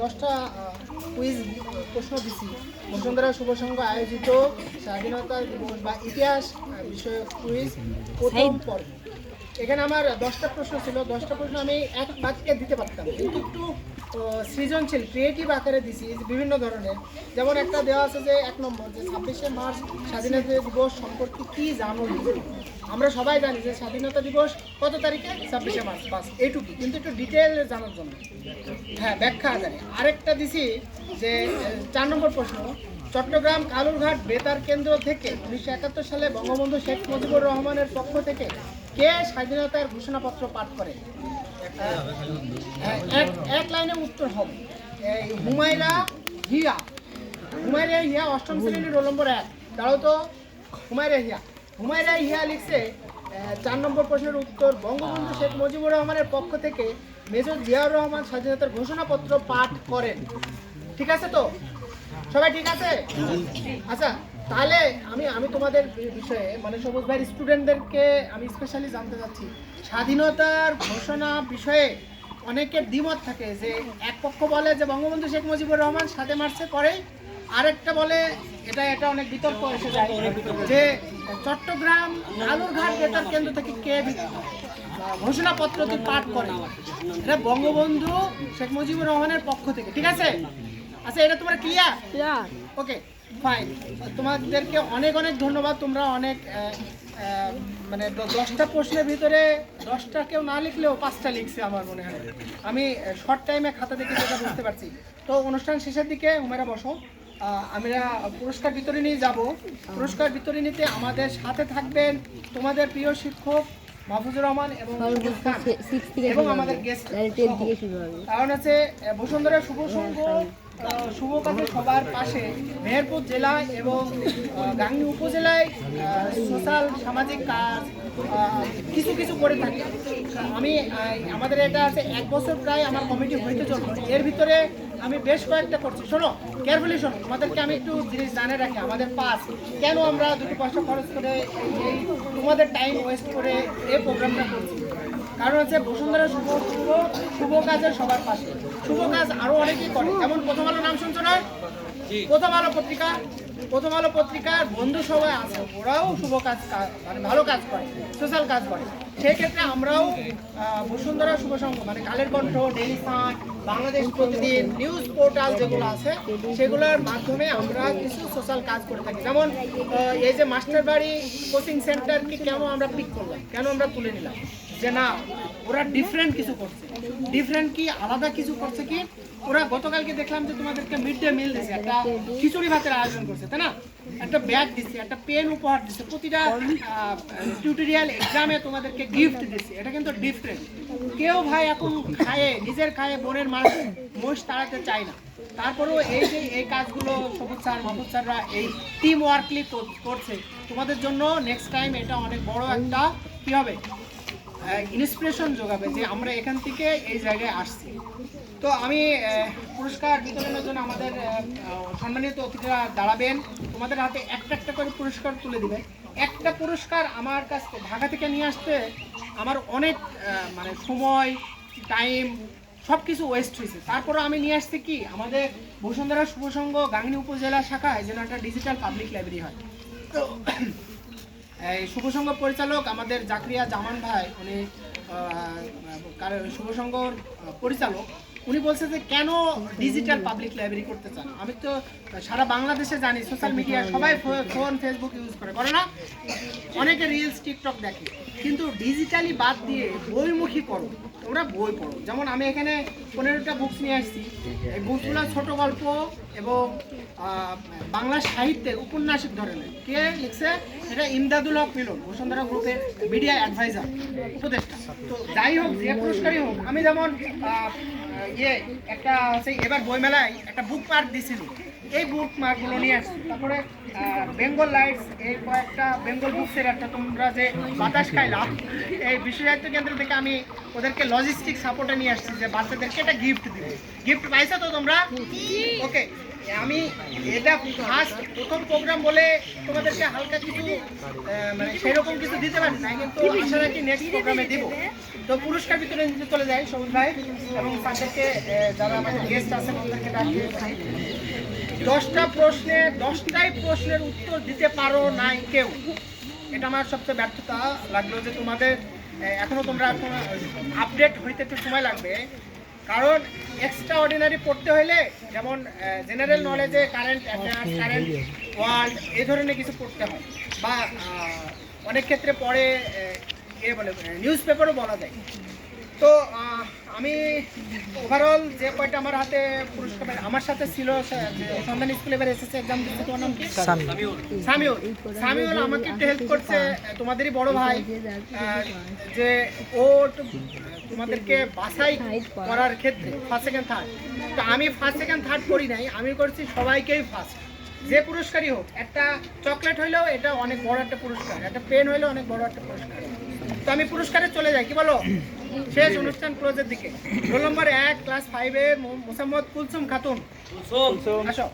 10টা কুইজ প্রশ্ন দিছি বসুন্ধরা শুভ সংঘ আয়োজিত স্বাধীনতা দিবস বা ইতিহাস বিষয়ক কুইজ প্রথম পর্ব। এখানে আমার 10টা প্রশ্ন ছিল। 10টা প্রশ্ন আমি এক বাক্যে দিতে পারতাম, কিন্তু একটু সৃজনশীল ক্রিয়েটিভ আকারে দিছি বিভিন্ন ধরনের। যেমন একটা দেওয়া আছে যে 1 নম্বর, যে 26শে মার্চ স্বাধীনতা দিবস সম্পর্কে কি জানো? আমরা সবাই জানি যে স্বাধীনতা দিবস কত তারিখে, 26শে মার্চ, বাস এইটুকু, কিন্তু একটু ডিটেল জানার জন্য হ্যাঁ ব্যাখ্যা আকারে। আরেকটা দিছি যে 4 নম্বর প্রশ্ন, চট্টগ্রাম কালুরঘাট বেতার কেন্দ্র থেকে 1971 সালে বঙ্গবন্ধু শেখ মুজিবুর রহমানের পক্ষ থেকে কে স্বাধীনতার ঘোষণাপত্র পাঠ করে? এক লাইনে উত্তর হবে হুমায়রা হিয়া। হুমায়রা হিয়া 8ম শ্রেণীর রোল নম্বর 1। তাও তো হুমায়রা হিয়া লিখছে 4 নম্বর প্রশ্নের উত্তর, বঙ্গবন্ধু শেখ মুজিবুর রহমানের পক্ষ থেকে মেজর জিয়াউর রহমান স্বাধীনতার ঘোষণাপত্র পাঠ করেন। ঠিক আছে তো? সবাই ঠিক আছে? আচ্ছা, তাহলে আমি তোমাদের বিষয়ে মানে সবুজ ভাই স্টুডেন্টদেরকে আমি স্পেশালি জানতে চাচ্ছি, স্বাধীনতার ঘোষণা বিষয়ে অনেকের দ্বিমত থাকে। যে এক পক্ষ বলে যে বঙ্গবন্ধু শেখ মুজিবুর রহমান 7 মার্চে করে, আরেকটা বলে এটা অনেক বিতর্ক এসে যায় যে চট্টগ্রাম কালুরঘাট বেতার কেন্দ্র থেকে কে ঘোষণাপত্রটি পাঠ করে। এটা বঙ্গবন্ধু শেখ মুজিবুর রহমানের পক্ষ থেকে। ঠিক আছে? আচ্ছা, এটা তোমার ক্লিয়ার? ওকে, ফাইন। তোমাদেরকে অনেক অনেক ধন্যবাদ। তোমরা অনেক মানে 10টা প্রশ্নের ভিতরে 10টা কেউ না লিখলেও 5টা লিখছে আমার মনে হয়। আমি শর্ট টাইমে খাতা দেখে যেটা বুঝতে পারছি। তো অনুষ্ঠান শেষের দিকে হুমায়রা বসো, আমরা পুরস্কার বিতরণী যাব। পুরস্কার বিতরণীতে আমাদের সাথে থাকবেন তোমাদের প্রিয় শিক্ষক মাহফুজুর রহমান এবং আমাদের গেস্ট। কারণ হচ্ছে বসুন্ধরা শুভ সংঘ শুভ কাজে সবার পাশে মেহেরপুর জেলা এবং গাংনী উপজেলায় সোশ্যাল সামাজিক কাজ কিছু কিছু করে থাকি। আমাদের এটা আছে 1 বছর প্রায় আমার কমিটি হইতে চলবে। এর ভিতরে আমি বেশ কয়েকটা করছি। শোনো, কেয়ারফুলি শোনো, তোমাদেরকে আমি একটু জিনিস জানিয়ে রাখি। আমাদের পাস কেন আমরা 2 পয়সা খরচ করে এই তোমাদের টাইম ওয়েস্ট করে এই প্রোগ্রামটা করছি, কারণ হচ্ছে বসুন্ধরা শুভ কাজের সবার পাশে। শুভ কাজ আরো অনেকেই করে, যেমন প্রথম আলো নাম শুনছো না? প্রথম আলো পত্রিকার বন্ধু সবাই আছে, ওরাও শুভ কাজ মানে ভালো কাজ করে, সোশ্যাল কাজ করে। সেই ক্ষেত্রে আমরাও বসুন্ধরা শুভ সংঘ মানে কালের কণ্ঠ, ডেইলি সান, বাংলাদেশ প্রতিদিন, নিউজ পোর্টাল যেগুলো আছে সেগুলোর মাধ্যমে আমরা কিছু সোশ্যাল কাজ করে থাকি। যেমন এই যে মাস্টার বাড়ি কোচিং সেন্টারকে কেন আমরা পিক করলাম, কেন আমরা তুলে নিলাম, যে না ওরা ডিফারেন্ট কিছু করছে। ডিফারেন্ট কি, আলাদা কিছু করছে কি, ওরা গতকালকে দেখলাম যে তোমাদেরকে মিড ডে মিল দিচ্ছে, একটা খিচুড়ি ভাতের আয়োজন করছে, তাই না? একটা ব্যাগ দিচ্ছে, একটা পেন উপহার দিচ্ছে, প্রতিটা টিউটোরিয়াল এক্সামে তোমাদেরকে গিফট দিচ্ছে। এটা কিন্তু ডিফারেন্ট। কেউ ভাই এখন নিজের খায়ে বোনের মোষ তাড়াতে চায় না। তারপরেও এই যে এই কাজগুলো সবুজ স্যার মাহমুদ স্যাররা এই টিম ওয়ার্কলি করছে তোমাদের জন্য, নেক্সট টাইম এটা অনেক বড় একটা কি হবে, ইন্সপিরেশন যোগাবে যে আমরা এখান থেকে এই জায়গায় আসছি। তো আমি পুরস্কার বিতরণের জন্য আমাদের সম্মানিত অতিথিরা দাঁড়াবেন, তোমাদের হাতে একটা একটা করে পুরস্কার তুলে দিবেন। একটা পুরস্কার আমার কাছে ঢাকা থেকে নিয়ে আসতে আমার অনেক মানে সময়, টাইম সব কিছু ওয়েস্ট হয়েছে। তারপরে আমি নিয়ে আসছি কি, আমাদের বসুন্ধরা শুভ সংঘ গাংনী উপজেলা শাখায় যেন একটা ডিজিটাল পাবলিক লাইব্রেরি হয়। তো এই শুভ সংঘ পরিচালক আমাদের জাকরিয়া জামান ভাই, উনি শুভ সংঘর পরিচালক, উনি বলছে যে কেন ডিজিটাল পাবলিক লাইব্রেরি করতে চান। আমি তো সারা বাংলাদেশে জানি সোশ্যাল মিডিয়া সবাই ফোন ফেসবুক ইউজ করে না, অনেকে রিলস টিকটক দেখে, কিন্তু ডিজিটালি বাদ দিয়ে বইমুখী করো, তোমরা বই পড়ো। যেমন আমি এখানে 15টা বুকস নিয়ে আসছি। এই বুকসগুলো ছোট গল্প এবং বাংলা সাহিত্যের উপন্যাসিক ধরনের। কে লিখছে? এটা ইমদাদুল হক মিলন, বসুন্ধরা গ্রুপের মিডিয়া অ্যাডভাইজার, উপদেষ্টা। তো যাই হোক, যে পুরস্কারই হোক, আমি যেমন একটা হচ্ছে এবার বইমেলায় একটা বুক মার্ক দিয়েছিল, এই বুক মার্কগুলো নিয়ে আসছি। তারপরে বেঙ্গল লাইটস, এই কয়েকটা বেঙ্গল বুকসের একটা, তোমরা যে বাতাস খাইলা, এই বিশ্ব সাহিত্য কেন্দ্র থেকে আমি ওদেরকে লজিস্টিক সাপোর্টে নিয়ে আসছি যে বাচ্চাদেরকে একটা গিফট দিবে। গিফট পাইছো তো তোমরা? ওকে, আমি এটা প্রথম প্রোগ্রাম বলে তোমাদেরকে হালকা কিছু মানে সেরকম কিছু দিতে পারি না, কিন্তু আশা রাখি নেক্সট প্রোগ্রামে দিব। তো পুরস্কার বিতরণ দিতে চলে যায় সবুজ ভাই এবং তাদেরকে যারা আমাদের গেস্ট আছেন ওদেরকে ডাকিয়ে 10টা প্রশ্নে 10টাই প্রশ্নের উত্তর দিতে পারো নাই কেউ। এটা আমার সবচেয়ে ব্যর্থতা লাগলো যে তোমাদের এখনো তোমরা আপডেট হইতে একটু সময় লাগবে, কারণ এক্সট্রা অর্ডিনারি পড়তে হলে যেমন জেনারেল নলেজে কারেন্ট অ্যাফেয়ার্স, কারেন্ট ওয়ার্ল্ড এই ধরনের কিছু পড়তে হয়, বা অনেক ক্ষেত্রে পড়ে বলে নিউজ পেপারও বলা যায়। তো আমি ওভারঅল যে কয়টা আমার হাতে পুরস্কার আমার সাথে ছিল, সন্ধান স্কুলে এবার এসেছে এক্সাম দিচ্ছে, তোমার নাম কি? সামিউল আমাকে একটু হেল্প করছে, তোমাদেরই বড় ভাই, যে ও তোমাদেরকে বাছাই করার ক্ষেত্রে ফার্স্ট সেকেন্ড থার্ড। তো আমি ফার্স্ট সেকেন্ড থার্ড করি নাই, আমি করছি সবাইকেই ফার্স্ট। যে পুরস্কারই হোক, একটা চকলেট হইলেও এটা অনেক বড় একটা পুরস্কার, একটা পেন হইলেও অনেক বড় একটা পুরস্কার। তো আমি পুরস্কারে চলে যাই, কি বলো? শেষ অনুষ্ঠান ক্লোজের দিকে। রোল নম্বর 1 ক্লাস 5-এ মোসাম্মদ কুলসুম খাতুন, আসো।